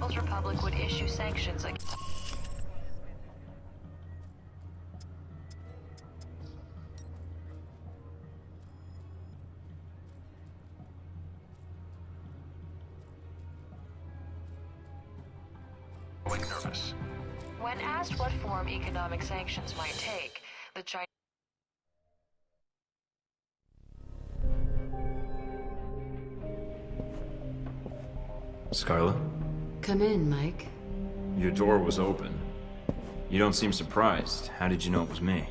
People's Republic would issue sanctions against... Nervous. When asked what form economic sanctions might take, the Chinese... Scarlet? Come in, Mike. Your door was open. You don't seem surprised. How did you know it was me?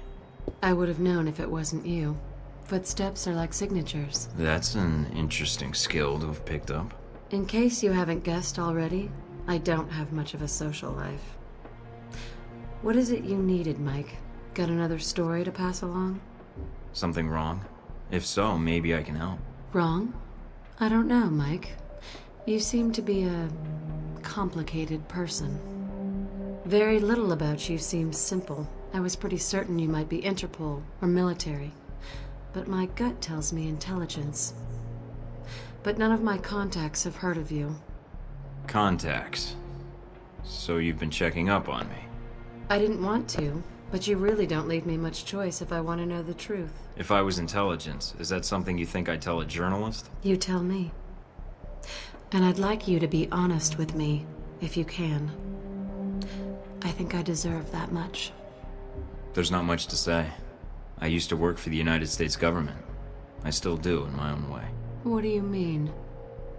I would have known if it wasn't you. Footsteps are like signatures. That's an interesting skill to have picked up. In case you haven't guessed already, I don't have much of a social life. What is it you needed, Mike? Got another story to pass along? Something wrong? If so, maybe I can help. Wrong? I don't know, Mike. You seem to be a complicated person. Very little about you seems simple. I was pretty certain you might be Interpol or military, but my gut tells me intelligence. But none of my contacts have heard of you. Contacts. So you've been checking up on me. I didn't want to, but you really don't leave me much choice if I want to know the truth. If I was intelligence, is that something you think I'd tell a journalist? You tell me. And I'd like you to be honest with me, if you can. I think I deserve that much. There's not much to say. I used to work for the United States government. I still do, in my own way. What do you mean?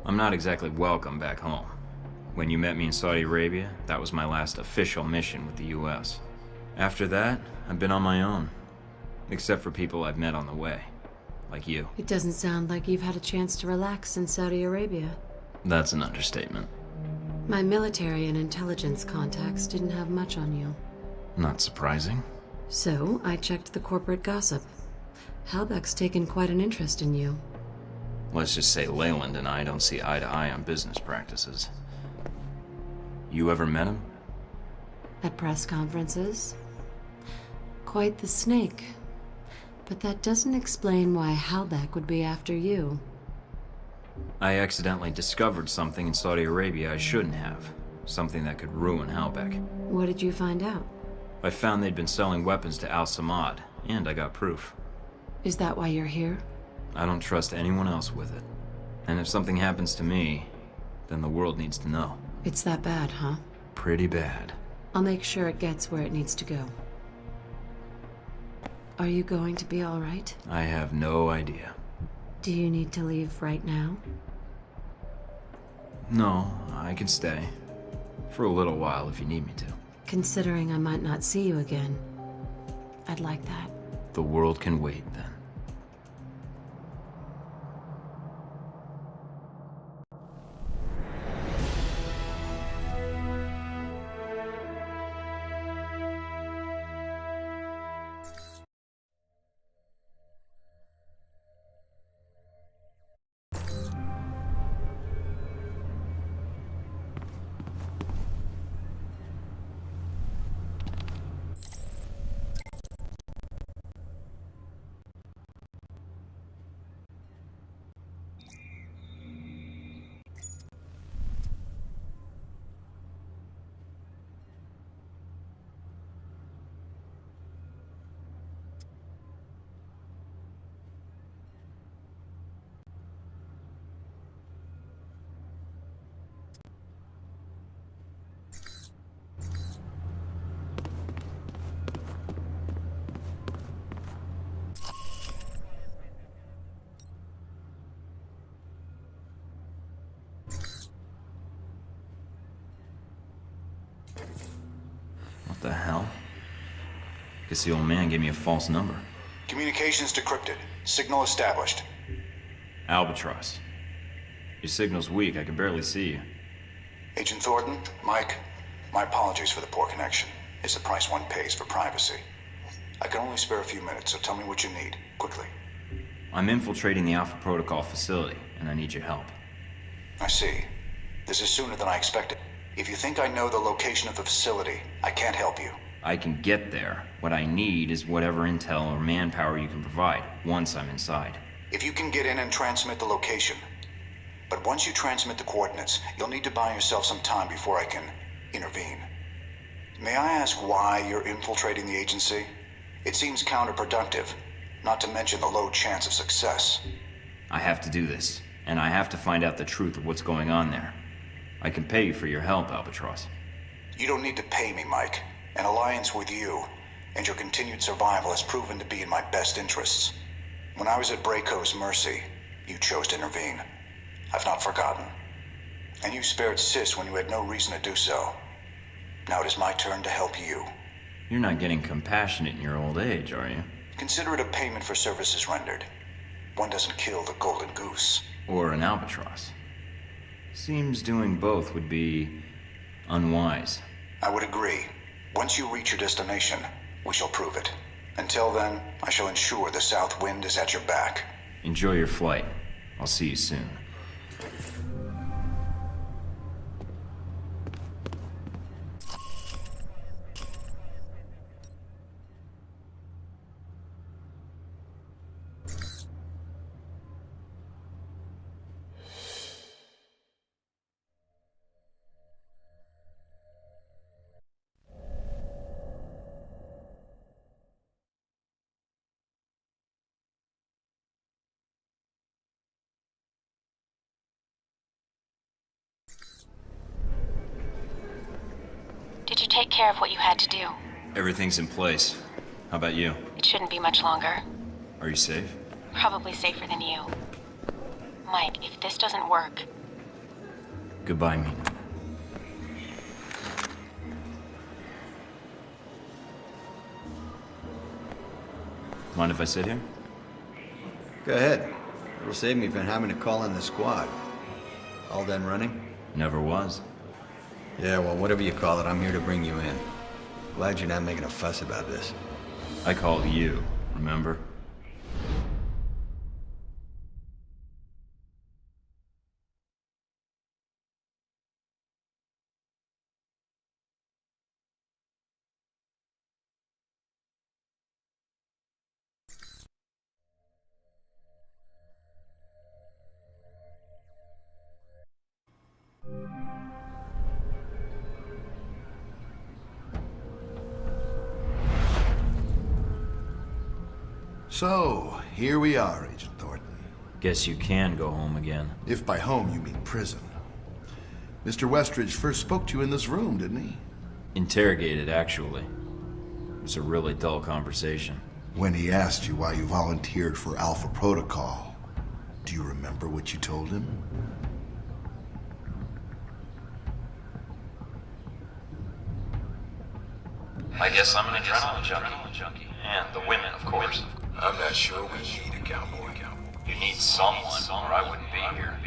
I'm not exactly welcome back home. When you met me in Saudi Arabia, that was my last official mission with the US. After that, I've been on my own. Except for people I've met on the way. Like you. It doesn't sound like you've had a chance to relax in Saudi Arabia. That's an understatement. My military and intelligence contacts didn't have much on you. Not surprising. So, I checked the corporate gossip. Halbeck's taken quite an interest in you. Let's just say Leyland and I don't see eye to eye on business practices. You ever met him? At press conferences? Quite the snake. But that doesn't explain why Halbeck would be after you. I accidentally discovered something in Saudi Arabia I shouldn't have. Something that could ruin Halbeck. What did you find out? I found they'd been selling weapons to Al-Samad, and I got proof. Is that why you're here? I don't trust anyone else with it. And if something happens to me, then the world needs to know. It's that bad, huh? Pretty bad. I'll make sure it gets where it needs to go. Are you going to be all right? I have no idea. Do you need to leave right now? No, I can stay. For a little while if you need me to. Considering I might not see you again, I'd like that. The world can wait, then. What the hell? Guess the old man gave me a false number. Communications decrypted. Signal established. Albatross. Your signal's weak. I can barely see you. Agent Thornton, Mike, my apologies for the poor connection. It's the price one pays for privacy. I can only spare a few minutes, so tell me what you need, quickly. I'm infiltrating the Alpha Protocol facility, and I need your help. I see. This is sooner than I expected. If you think I know the location of the facility, I can't help you. I can get there. What I need is whatever intel or manpower you can provide, once I'm inside. If you can get in and transmit the location, But once you transmit the coordinates, you'll need to buy yourself some time before I can intervene. May I ask why you're infiltrating the agency? It seems counterproductive, not to mention the low chance of success. I have to do this, and I have to find out the truth of what's going on there. I can pay you for your help, Albatross. You don't need to pay me, Mike. An alliance with you and your continued survival has proven to be in my best interests. When I was at Braco's mercy, you chose to intervene. I've not forgotten. And you spared Sis when you had no reason to do so. Now it is my turn to help you. You're not getting compassionate in your old age, are you? Consider it a payment for services rendered. One doesn't kill the golden goose. Or an albatross. Seems doing both would be unwise. I would agree. Once you reach your destination, we shall prove it. Until then, I shall ensure the south wind is at your back. Enjoy your flight. I'll see you soon. Did you take care of what you had to do? Everything's in place. How about you? It shouldn't be much longer. Are you safe? Probably safer than you. Mike, if this doesn't work... Goodbye, Mina. Mind if I sit here? Go ahead. It'll save me from having to call in the squad. All done running? Never was. Yeah, well, whatever you call it, I'm here to bring you in. Glad you're not making a fuss about this. I called you, remember? So, here we are, Agent Thorton. Guess you can go home again. If by home you mean prison. Mr. Westridge first spoke to you in this room, didn't he? Interrogated, actually. It was a really dull conversation. When he asked you why you volunteered for Alpha Protocol, do you remember what you told him? I guess I'm an adrenaline junkie. And the women, of course. I'm not sure we need a cowboy. You need someone, or I wouldn't be here.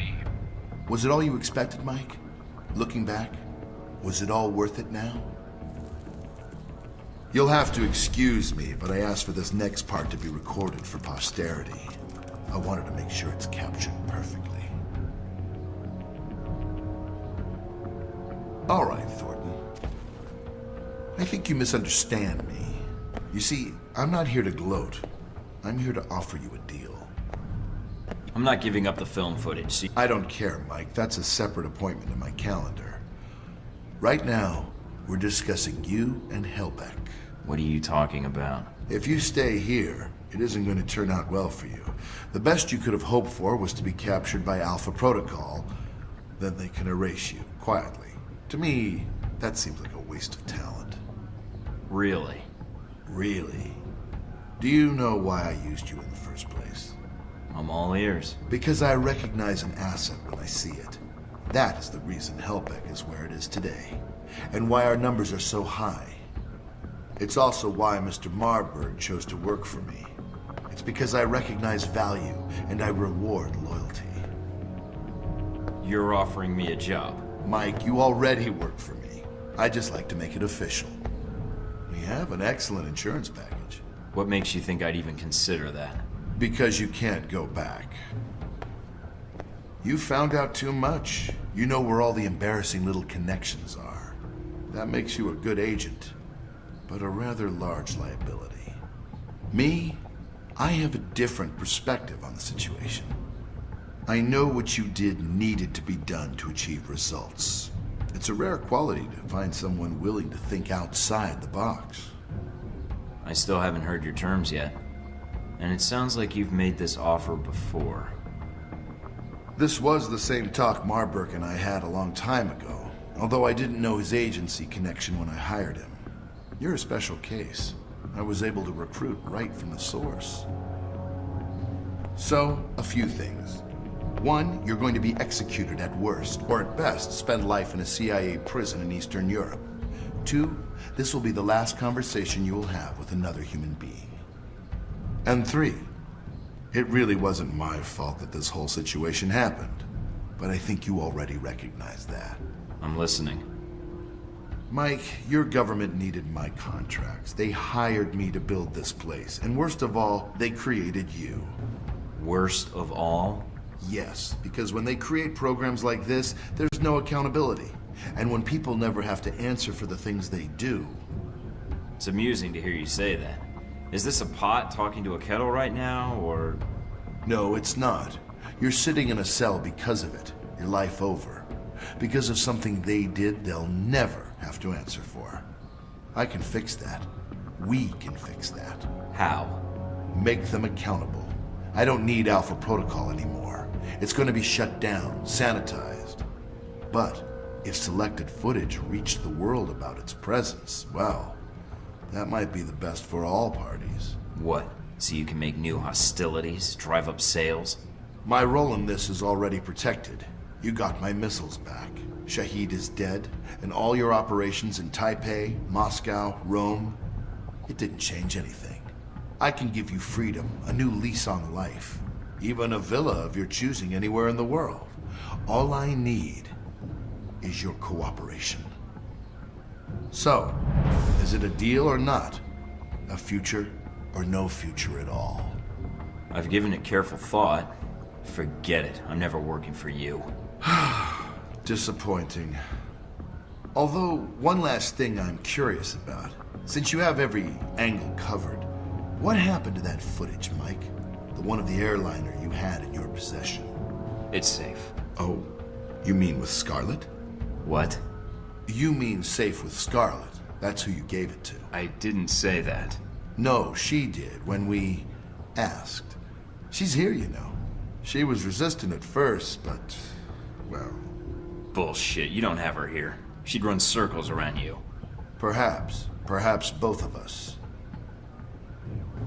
Was it all you expected, Mike? Looking back, was it all worth it now? You'll have to excuse me, but I asked for this next part to be recorded for posterity. I wanted to make sure it's captured perfectly. All right, Thornton. I think you misunderstand me. You see, I'm not here to gloat. I'm here to offer you a deal. I'm not giving up the film footage, see? I don't care, Mike. That's a separate appointment in my calendar. Right now, we're discussing you and Helbeck. What are you talking about? If you stay here, it isn't going to turn out well for you. The best you could have hoped for was to be captured by Alpha Protocol. Then they can erase you, quietly. To me, that seems like a waste of talent. Really? Really? Do you know why I used you in the first place? I'm all ears. Because I recognize an asset when I see it. That is the reason Helbeck is where it is today, and why our numbers are so high. It's also why Mr. Marburg chose to work for me. It's because I recognize value, and I reward loyalty. You're offering me a job. Mike, you already work for me. I just like to make it official. We have an excellent insurance package. What makes you think I'd even consider that? Because you can't go back. You found out too much. You know where all the embarrassing little connections are. That makes you a good agent, but a rather large liability. Me, I have a different perspective on the situation. I know what you did needed to be done to achieve results. It's a rare quality to find someone willing to think outside the box. I still haven't heard your terms yet. And it sounds like you've made this offer before. This was the same talk Marburg and I had a long time ago, although I didn't know his agency connection when I hired him. You're a special case. I was able to recruit right from the source. So, a few things. One, you're going to be executed at worst, or at best, spend life in a CIA prison in Eastern Europe. Two, this will be the last conversation you will have with another human being. And three, it really wasn't my fault that this whole situation happened, but I think you already recognize that. I'm listening. Mike, your government needed my contracts. They hired me to build this place, and worst of all, they created you. Worst of all? Yes, because when they create programs like this, there's no accountability. And when people never have to answer for the things they do... It's amusing to hear you say that. Is this a pot talking to a kettle right now, or...? No, it's not. You're sitting in a cell because of it. Your life over. Because of something they did, they'll never have to answer for. I can fix that. We can fix that. How? Make them accountable. I don't need Alpha Protocol anymore. It's going to be shut down, sanitized. But if selected footage reached the world about its presence, well, that might be the best for all parties. What? So you can make new hostilities, drive up sales? My role in this is already protected. You got my missiles back. Shahid is dead, and all your operations in Taipei, Moscow, Rome, it didn't change anything. I can give you freedom, a new lease on life, even a villa of your choosing anywhere in the world. All I need is your cooperation. So, is it a deal or not? A future or no future at all? I've given it careful thought. Forget it. I'm never working for you. Disappointing. Although, one last thing I'm curious about. Since you have every angle covered, what happened to that footage, Mike? The one of the airliner you had in your possession. It's safe. Oh, you mean with Scarlet? What? You mean safe with Scarlet. That's who you gave it to. I didn't say that. No, she did when we asked. She's here, you know. She was resistant at first, but, well... Bullshit, you don't have her here. She'd run circles around you. Perhaps. Perhaps both of us.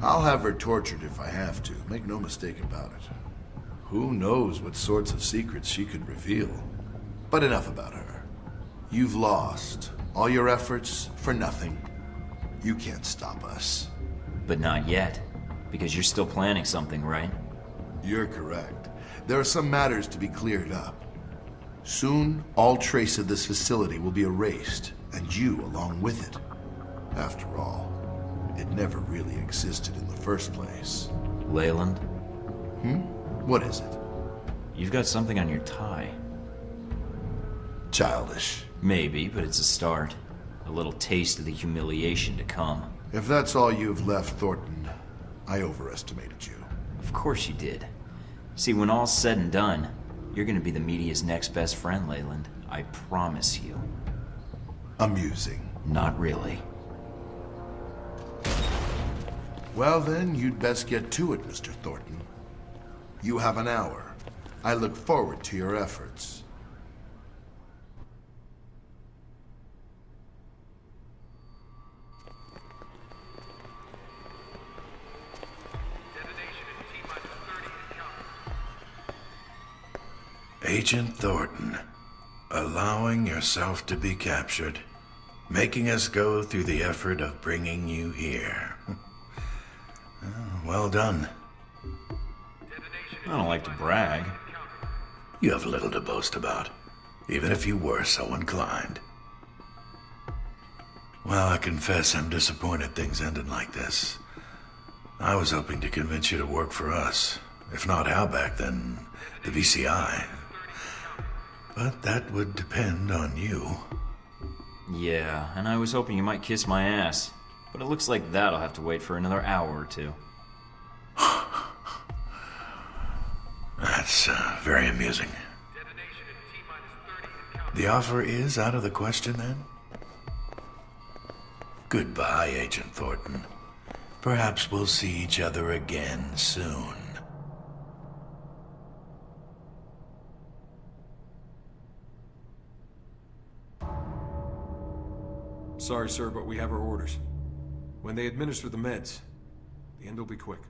I'll have her tortured if I have to. Make no mistake about it. Who knows what sorts of secrets she could reveal. But enough about her. You've lost. All your efforts for nothing. You can't stop us. But not yet. Because you're still planning something, right? You're correct. There are some matters to be cleared up. Soon, all trace of this facility will be erased, and you along with it. After all, it never really existed in the first place. Leyland? What is it? You've got something on your tie. Childish. Maybe, but it's a start. A little taste of the humiliation to come. If that's all you've left, Thorton, I overestimated you. Of course you did. See, when all's said and done, you're gonna be the media's next best friend, Leyland. I promise you. Amusing. Not really. Well then, you'd best get to it, Mr. Thornton. You have an hour. I look forward to your efforts. Agent Thornton, allowing yourself to be captured, making us go through the effort of bringing you here. Well done. I don't like to brag. You have little to boast about, even if you were so inclined. Well, I confess I'm disappointed things ended like this. I was hoping to convince you to work for us. If not Halbeck, then the VCI. But that would depend on you. Yeah, and I was hoping you might kiss my ass. But it looks like that'll have to wait for another hour or two. That's That's very amusing. The offer is out of the question, then? Goodbye, Agent Thornton. Perhaps we'll see each other again soon. Sorry, sir, but we have our orders. When they administer the meds, the end will be quick.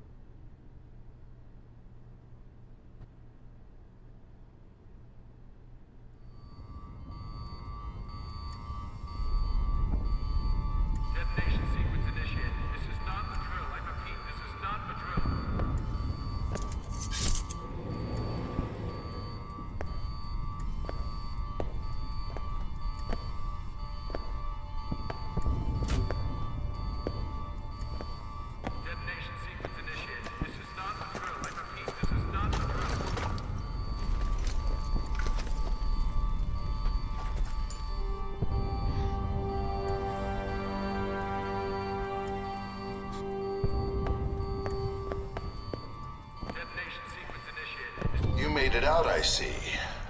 Detonation sequence initiated. This is not a drill. I repeat, this is not a drill. Detonation sequence initiated. This is not a drill. I repeat, this is not a drill. Detonation sequence initiated. You made it out, I see.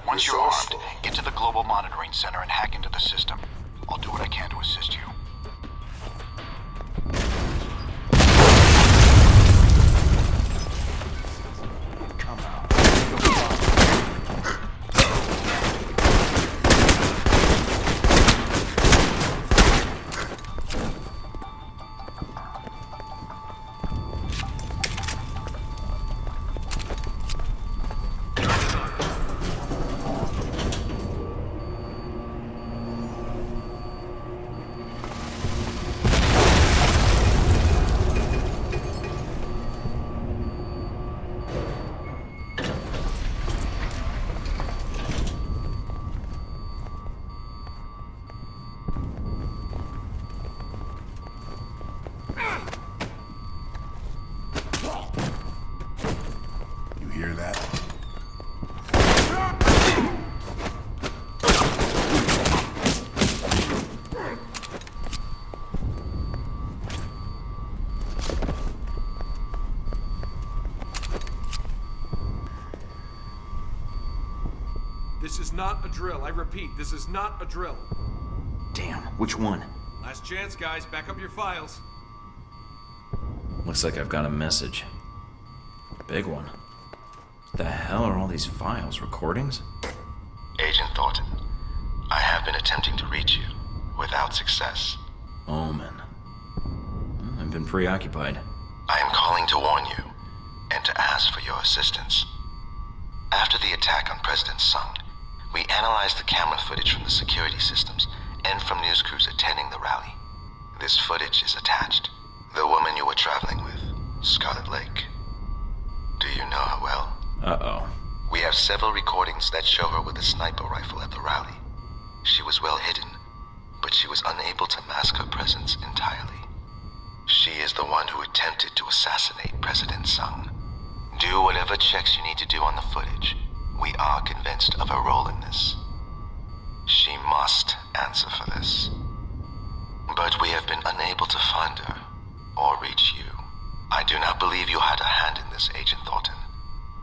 Once you're armed, Resourceful. get to the global monitoring center and hack into the system. I'll do what I can to assist you. Come out. You hear that? This is not a drill. I repeat, this is not a drill. Damn, which one? Last chance, guys. Back up your files. Looks like I've got a message. Big one. The hell are all these files? Recordings? Agent Thornton, I have been attempting to reach you, without success. Omen. I've been preoccupied. I am calling to warn you, and to ask for your assistance. After the attack on President Sung, we analyzed the camera footage from the security systems and from news crews attending the rally. This footage is attached. The woman you were traveling with, Scarlet Lake. Do you know her well? Uh-oh. We have several recordings that show her with a sniper rifle at the rally. She was well hidden, but she was unable to mask her presence entirely. She is the one who attempted to assassinate President Sung. Do whatever checks you need to do on the footage. We are convinced of her role in this. She must answer for this. But we have been unable to find her, or reach you. I do not believe you had a hand in this, Agent Thornton,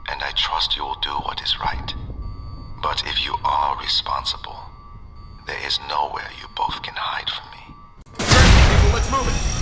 and I trust you will do what is right. But if you are responsible, there is nowhere you both can hide from me. People, let's move it.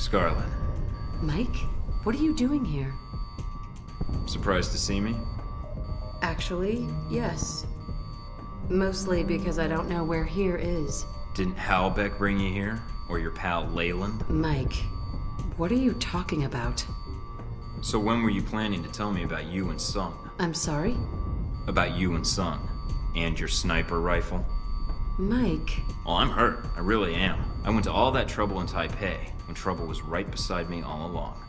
Scarlet. Mike, what are you doing here? Surprised to see me? Actually, yes. Mostly because I don't know where here is. Didn't Halbeck bring you here? Or your pal Leyland? Mike, what are you talking about? So when were you planning to tell me about you and Sung? I'm sorry? About you and Sung. And your sniper rifle? Mike. Oh, I'm hurt. I really am. I went to all that trouble in Taipei, when trouble was right beside me all along.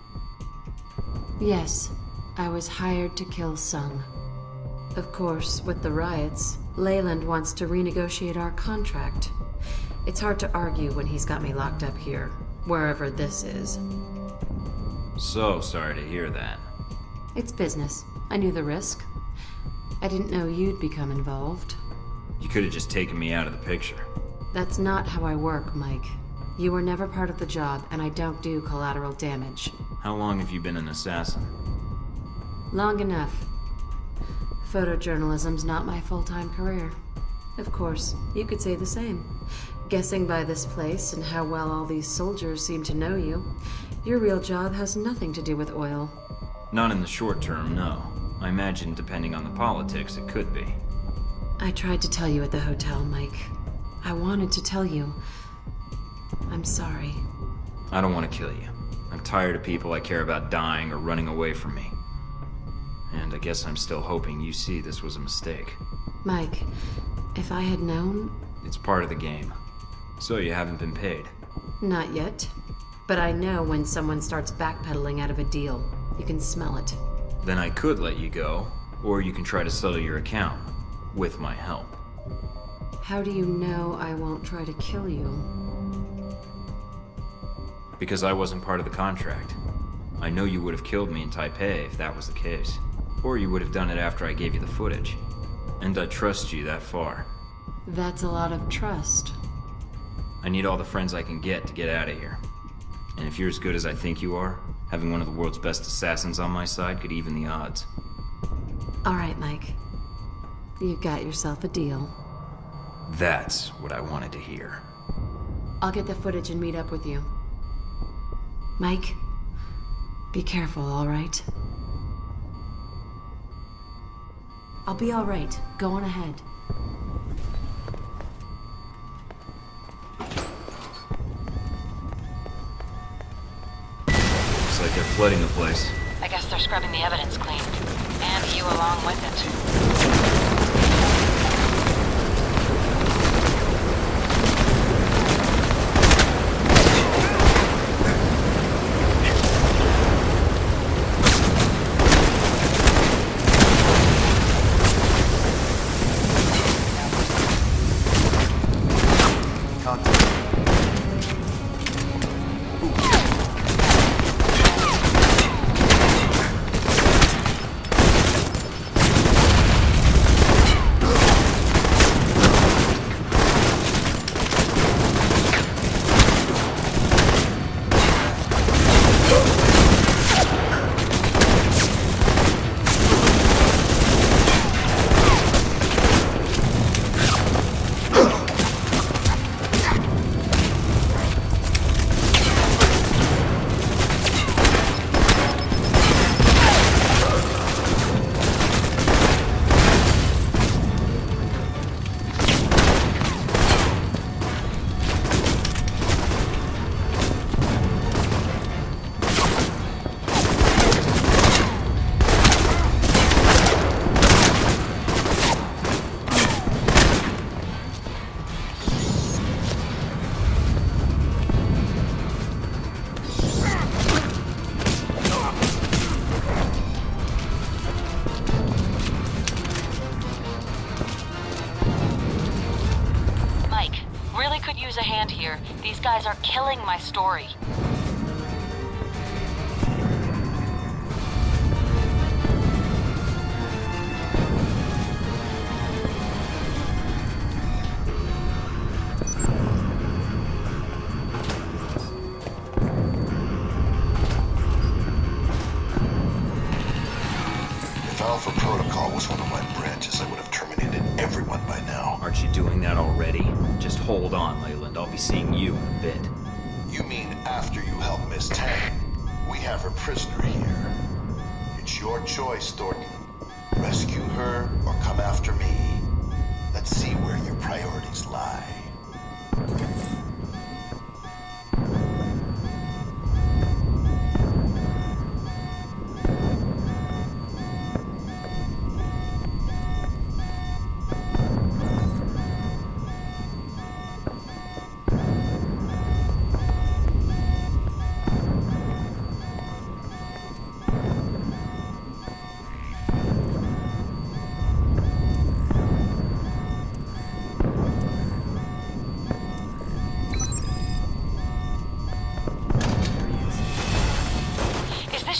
Yes, I was hired to kill Sung. Of course, with the riots, Leyland wants to renegotiate our contract. It's hard to argue when he's got me locked up here, wherever this is. So sorry to hear that. It's business. I knew the risk. I didn't know you'd become involved. You could have just taken me out of the picture. That's not how I work, Mike. You were never part of the job, and I don't do collateral damage. How long have you been an assassin? Long enough. Photojournalism's not my full-time career. Of course, you could say the same. Guessing by this place and how well all these soldiers seem to know you, your real job has nothing to do with oil. Not in the short term, no. I imagine depending on the politics, it could be. I tried to tell you at the hotel, Mike. I wanted to tell you. I'm sorry. I don't want to kill you. I'm tired of people I care about dying or running away from me. And I guess I'm still hoping you see this was a mistake. Mike, if I had known... It's part of the game. So you haven't been paid? Not yet. But I know when someone starts backpedaling out of a deal. You can smell it. Then I could let you go, or you can try to settle your account. With my help. How do you know I won't try to kill you? Because I wasn't part of the contract. I know you would have killed me in Taipei if that was the case. Or you would have done it after I gave you the footage. And I trust you that far. That's a lot of trust. I need all the friends I can get to get out of here. And if you're as good as I think you are, having one of the world's best assassins on my side could even the odds. All right, Mike. You got yourself a deal. That's what I wanted to hear. I'll get the footage and meet up with you. Mike, be careful, all right? I'll be all right. Go on ahead. Looks like they're flooding the place. I guess they're scrubbing the evidence clean. And you along with it. Use a hand here. These guys are killing my story. If Alpha Protocol was one of my branches, I would have terminated everyone by now. Aren't you doing that already? Just hold on, Leyland. I'll be seeing you in a bit. You mean after you help Miss Hey, we have her prisoner here. It's your choice, Thornton. Rescue her or come after me. Let's see where your priorities lie.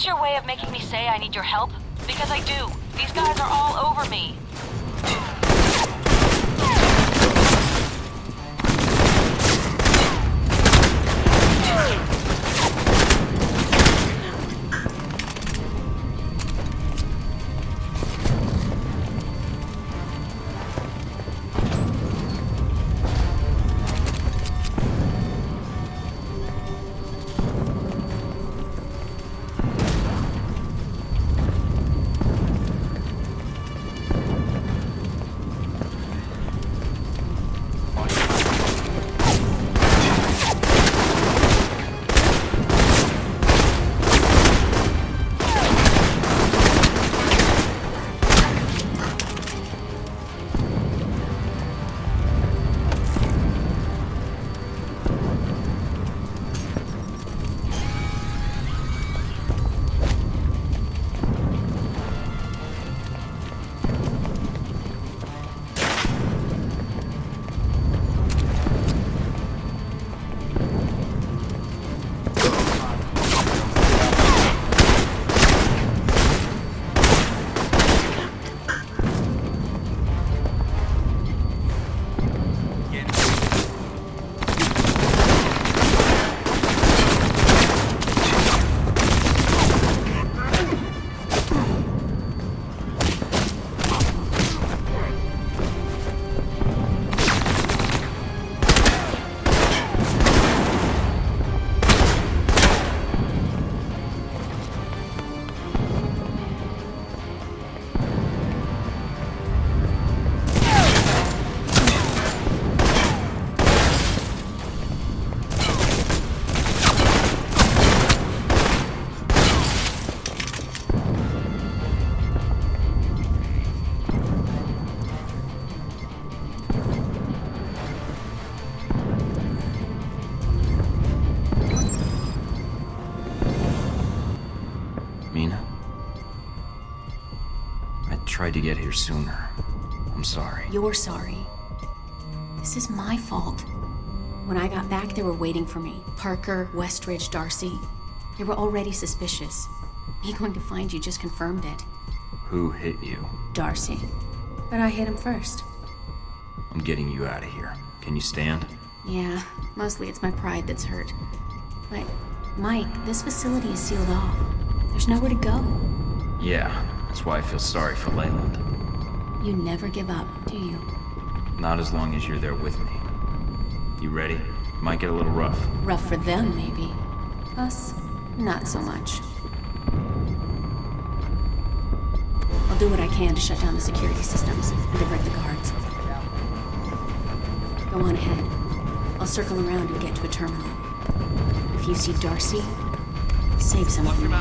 Your way of making me say I need your help? Because I do. These guys are all over me. Tried to get here sooner. I'm sorry. You're sorry. This is my fault. When I got back, they were waiting for me. Parker, Westridge, Darcy. They were already suspicious. Me going to find you just confirmed it. Who hit you? Darcy. But I hit him first. I'm getting you out of here. Can you stand? Yeah, mostly it's my pride that's hurt. But, Mike, this facility is sealed off. There's nowhere to go. Yeah. That's why I feel sorry for Leyland. You never give up, do you? Not as long as you're there with me. You ready? Might get a little rough. Rough for them, maybe. Us, not so much. I'll do what I can to shut down the security systems and divert the guards. Go on ahead. I'll circle around and get to a terminal. If you see Darcy, save some of them.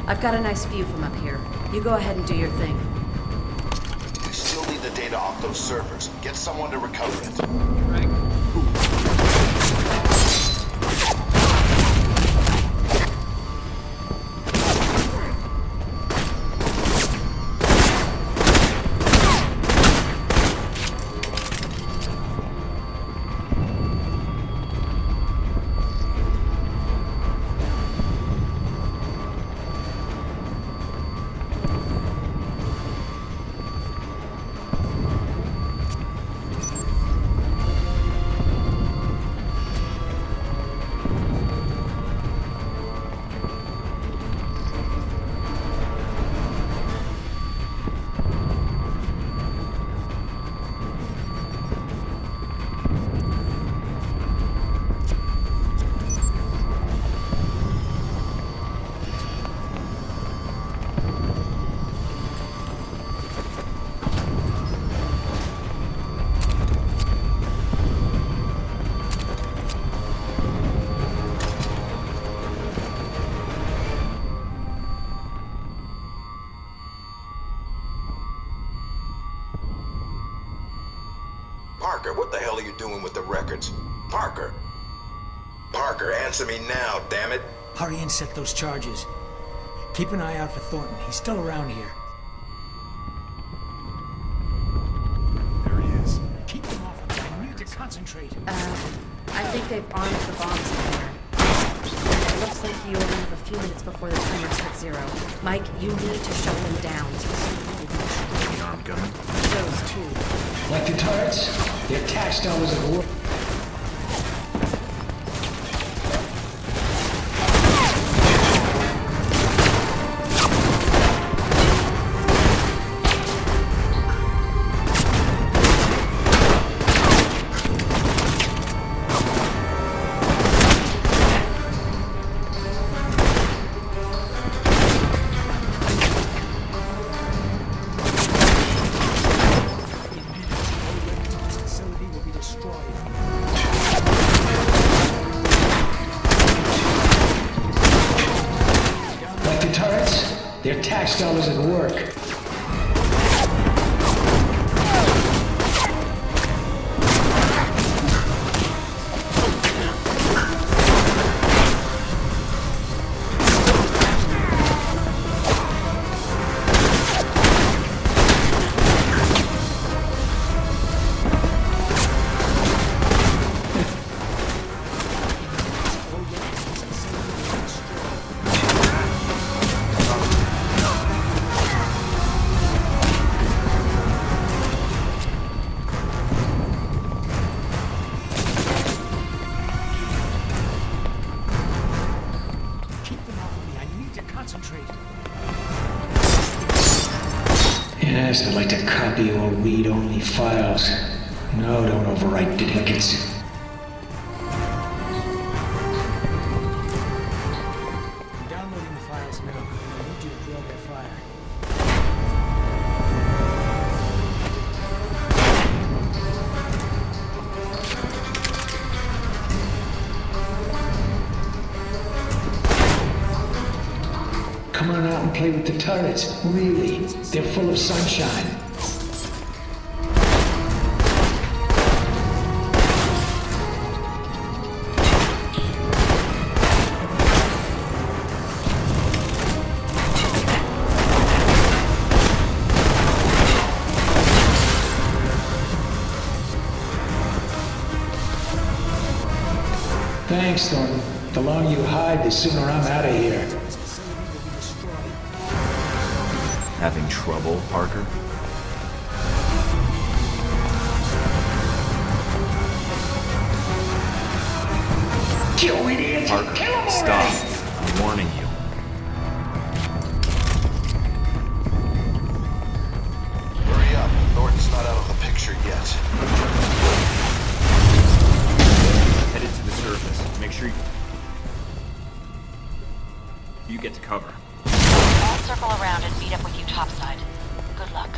I've got a nice view from up here. You go ahead and do your thing. We still need the data off those servers. Get someone to recover it. Frank? Parker, what the hell are you doing with the records? Parker! Parker, answer me now, damn it! Hurry and set those charges. Keep an eye out for Thornton. He's still around here. There he is. Keep him off of me. I need to concentrate. I think they've armed the bombs somewhere. And it looks like you only have a few minutes before the timers hit 0. Mike, you need to shut them down. The arm gun. Those two. Like the turrets, their tax dollars are worth. Their tax dollars at work. Yes, I'd like to copy or read only files. No, don't overwrite duplicates. I'm downloading the files now. I need you to draw their fire. Come on out and play with the turrets. Really, they're full of sunshine. Thanks, Thornton. The longer you hide, the sooner I'm out of here. Having trouble, Parker? You idiot! Parker, Kill him stop. already! I'm warning you. Hurry up. Thornton's not out of the picture yet. Headed to the surface. Make sure you get to cover. I'll circle around and meet up with you topside. Good luck.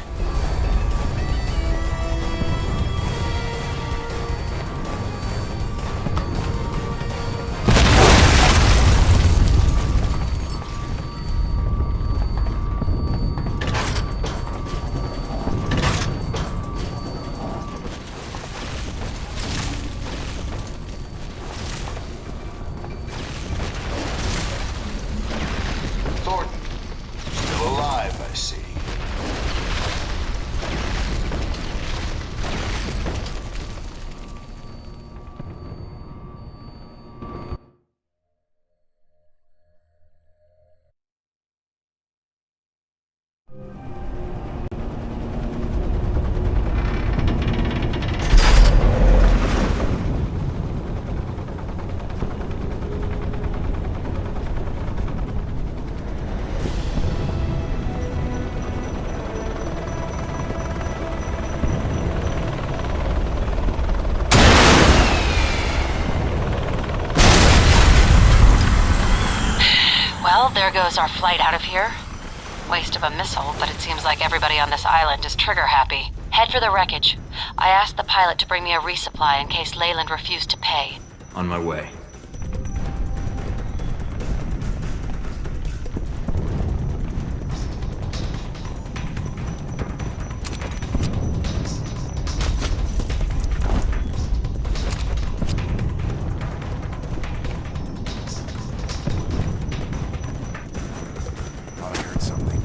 Well, there goes our flight out of here. Waste of a missile, but it seems like everybody on this island is trigger happy. Head for the wreckage. I asked the pilot to bring me a resupply in case Leyland refused to pay. On my way. Thought I heard something.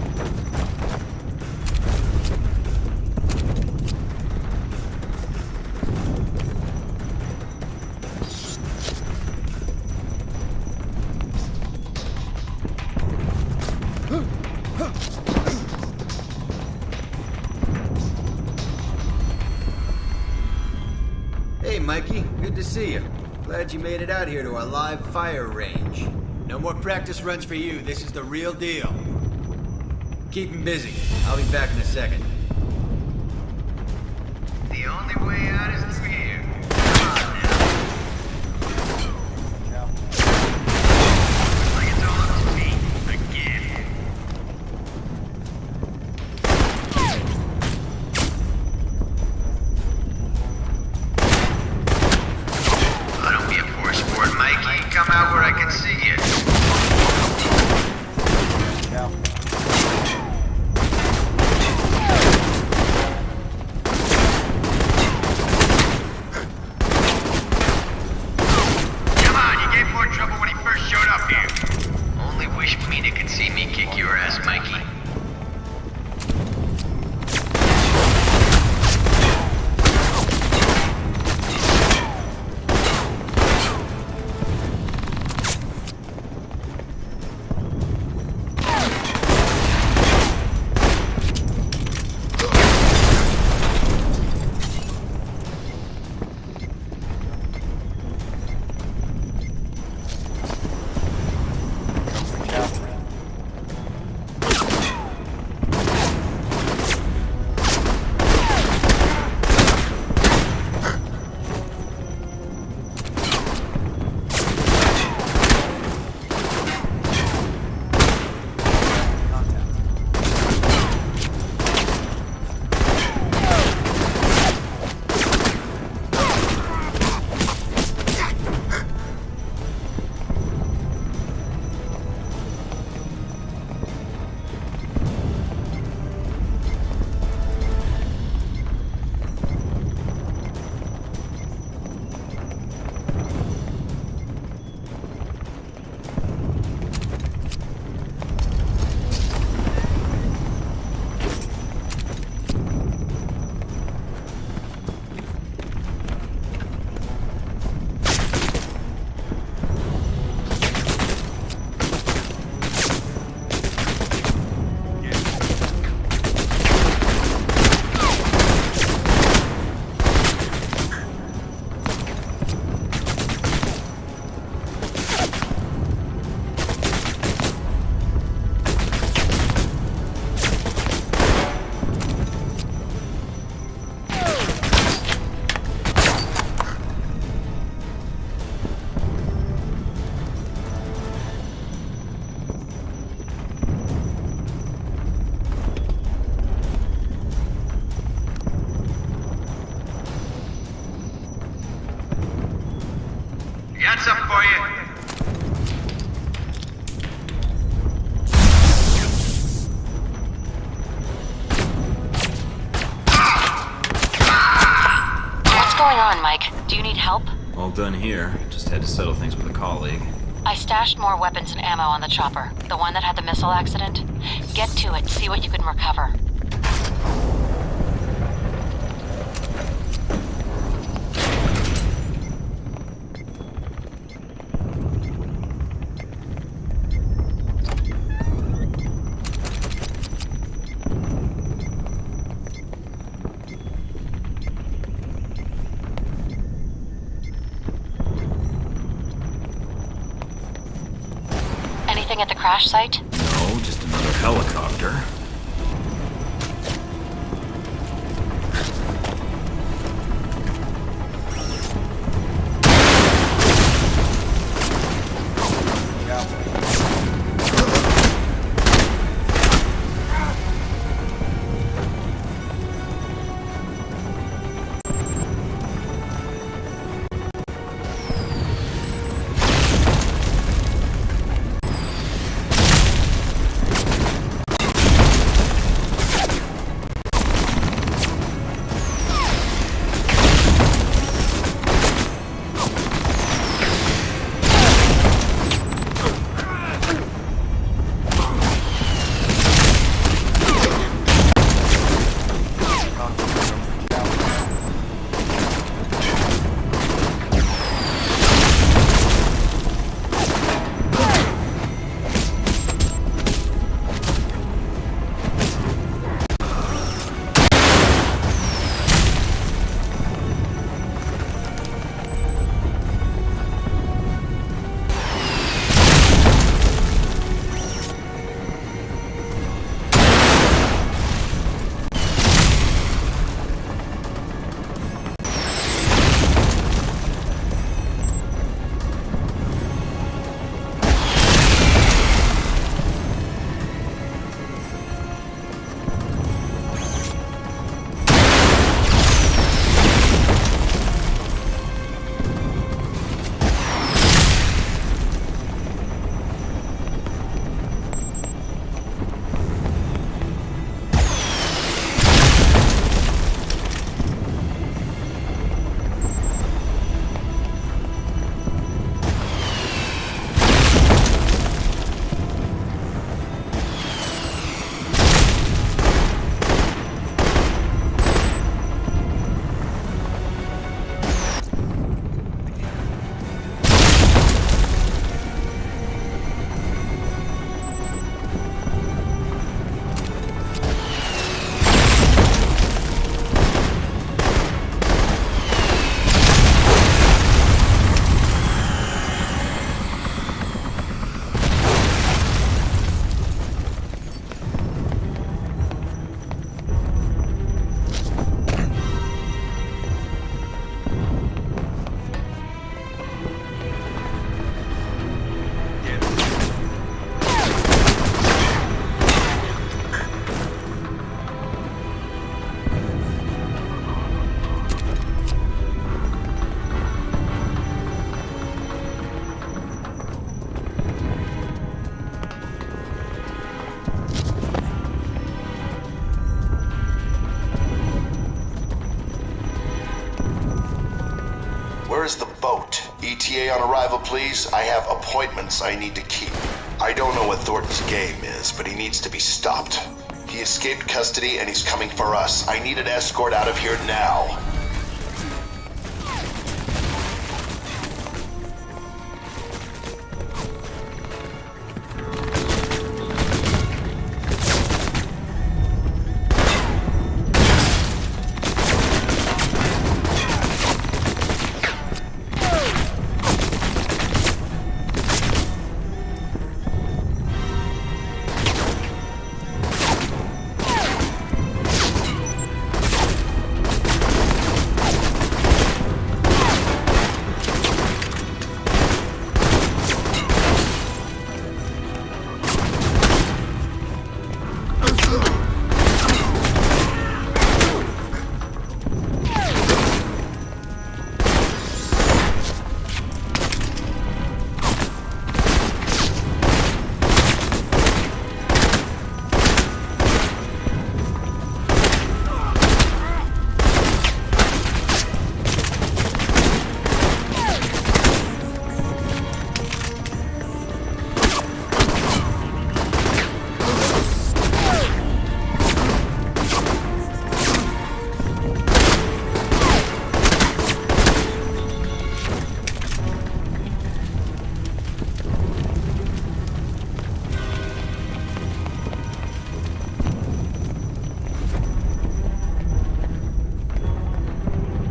Hey, Mikey. Good to see you. Glad you made it out here to our live fire range. No more practice runs for you. This is the real deal. Keep him busy. I'll be back in a second. The only way out is through here. Come on now. Looks like it's all up to me. Again. Oh, don't be a poor sport, Mikey. Come out where I can see you. Come on, you gave more trouble when he first showed up here. Only wish Mina could see me kick your ass, Mikey. Got something for you. What's going on, Mike? Do you need help? All done here. Just had to settle things with a colleague. I stashed more weapons and ammo on the chopper. The one that had the missile accident. Get to it, see what you can recover. Anything at the crash site? No, just another helicopter. Right. ETA on arrival, please. I have appointments I need to keep. I don't know what Thornton's game is, but he needs to be stopped. He escaped custody and he's coming for us. I need an escort out of here now.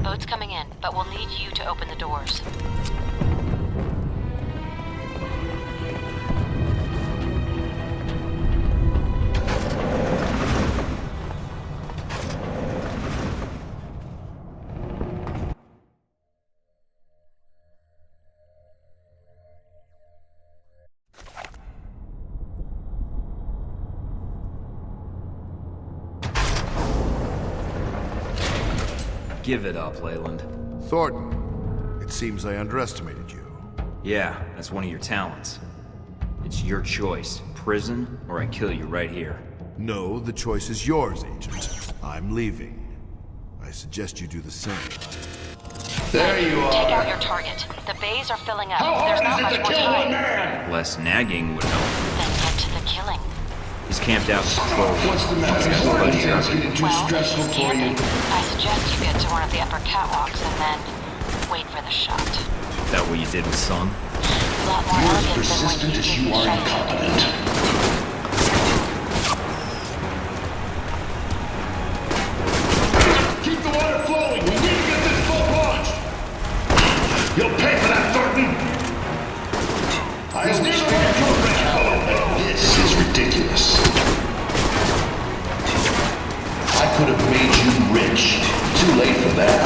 Boat's coming in, but we'll need you to open the doors. Give it up, Leyland. Thornton, it seems I underestimated you. Yeah, that's one of your talents. It's your choice. Prison, or I kill you right here. No, the choice is yours, Agent. I'm leaving. I suggest you do the same. There you are. Take out your target. The bays are filling up. There's not much more time. Less nagging would help. Then get to the killing. He's camped out for patrol. What's the matter? Is getting too stressful for you? I suggest you get to one of the upper catwalks and then wait for the shot. Is that what you did with Sun? A lot more You're as elegant than when persistent you as did you the are shot. incompetent. Keep the water flowing. We need to get this boat launched. You'll pay for that, Thornton. I understand your program. This is ridiculous. I could have made you rich. Too late for that.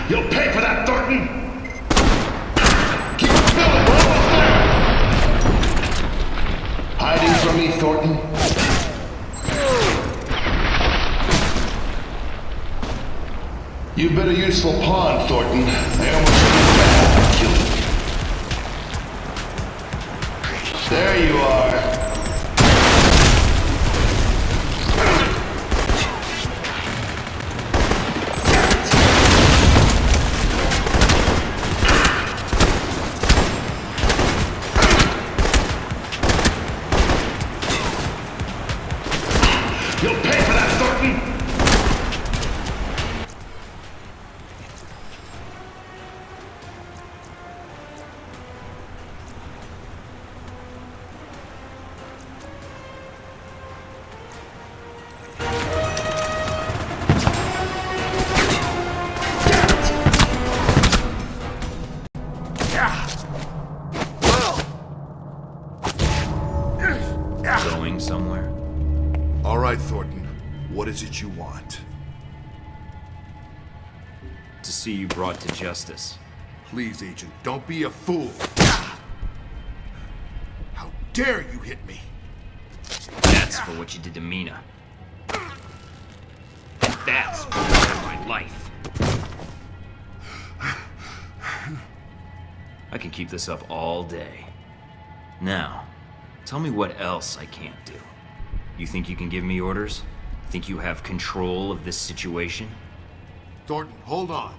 You'll pay for that, Thornton! Keep it filling, we're almost there! Hiding from me, Thornton? You've been a useful pawn, Thornton. I almost killed you. There you are. hiding somewhere. All right, Thornton. What is it you want? To see you brought to justice. Please, Agent, don't be a fool. How dare you hit me? That's for what you did to Mina. That's for what saved my life. I can keep this up all day. Now, tell me what else I can't do. You think you can give me orders? Think you have control of this situation? Thornton, hold on.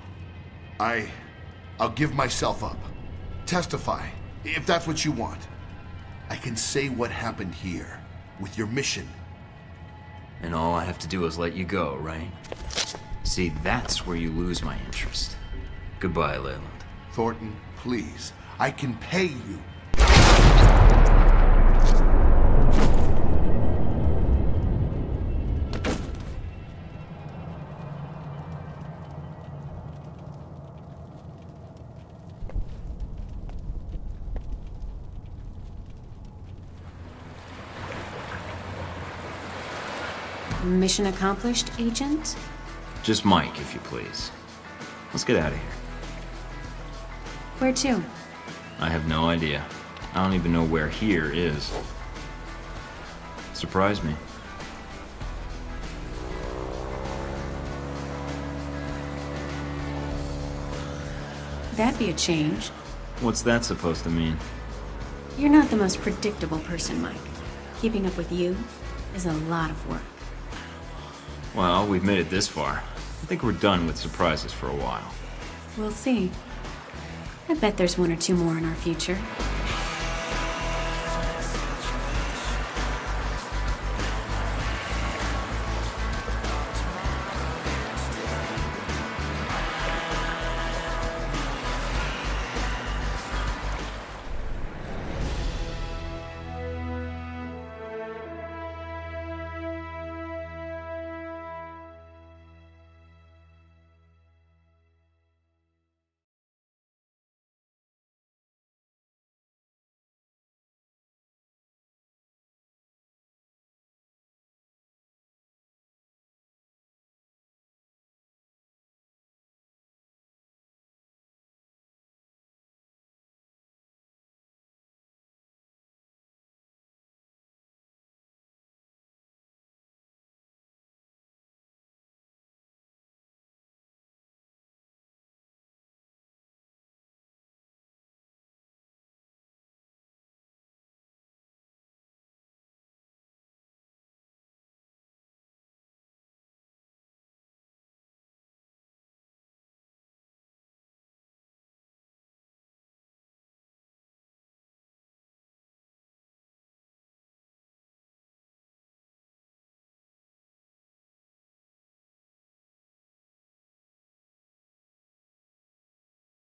I'll give myself up. Testify, if that's what you want. I can say what happened here, with your mission. And all I have to do is let you go, right? See, that's where you lose my interest. Goodbye, Leyland. Thornton, please. I can pay you. Mission accomplished, Agent? Just Mike, if you please. Let's get out of here. Where to? I have no idea. I don't even know where here is. Surprise me. That'd be a change. What's that supposed to mean? You're not the most predictable person, Mike. Keeping up with you is a lot of work. Well, we've made it this far. I think we're done with surprises for a while. We'll see. I bet there's one or two more in our future.